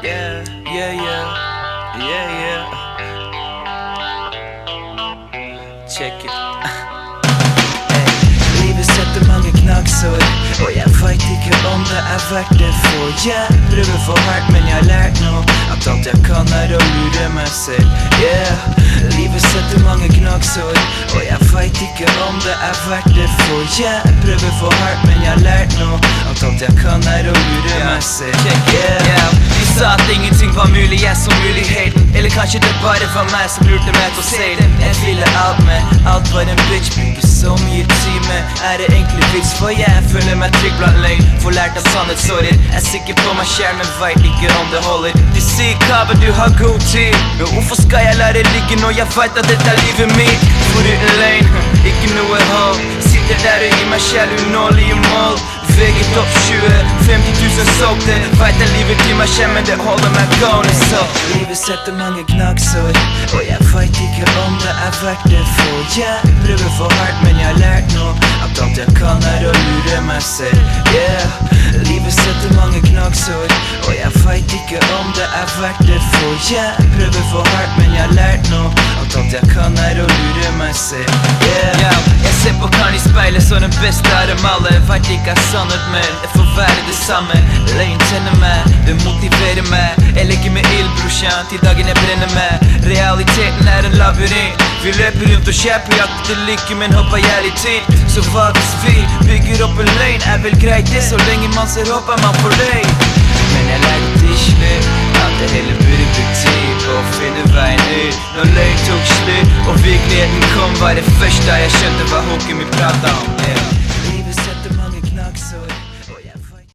Yeah, yeah, yeah, yeah, yeah. Check it. Livet setter mange knaggsår, og jeg vet ikke om det verdt det. For jeg prøver for hardt, men jeg har lært nå at alt jeg kan å lure meg selv. Yeah, livet setter mange knaggsår, og jeg vet ikke om det verdt det. For jeg prøver for hardt, men jeg har lært nå at alt jeg kan å lure meg selv. Yeah, de sa at ingenting var mulig, jeg så muligheten. Eller kanskje det bare var meg som lurte meg til å si det. Jeg ville alt med, alt var en bitch, bruker så mye time. Det egentlig vits, for jeg føler meg trygg blant løgn. For lært av sannhetssårer, jeg sikker på meg selv, men vet ikke om det holder. De sier Kaba, du har god tid, men hvorfor skal jeg la det ligge når jeg vet at dette livet mitt? Foruten løgn, ikke noe håp. Sitter der og gir meg selv unålige mål. VG topp 20, 50 000 solgte. Vet jeg livet til meg selv, men det holder meg gående så. Livet setter mange knaggsår, og jeg vet ikke om det verdt det. For jeg prøver for hardt, men jeg har lært nå at alt jeg kan å lure meg selv. Yeah, livet setter mange knaggsår, og jeg vet ikke om det verdt det. For jeg prøver for hardt, men jeg har lært nå at alt jeg kan å lure meg selv. Yeah, jeg ser på Karen i speilet som den beste av dem alle. Vet ikke sannhet, men det får være det samme. Løgn tenner meg, det motiverer meg. Jeg legger med ild, brorsan, til dagen jeg brenner meg. Realiteten en labyrint. Vi løper rundt og kjær på jakt til lykke, men hopper jeg litt inn. Så hva hvis vi bygger opp en løgn? Vel greit det, så lenge man ser håper man får løgn. Men jeg lærte til slutt at det hele burde bruke tid på å finne veien ut. Når løgn tok slutt og virkeligheten kom, var det første jeg skjønte hva hooken vi pratet om.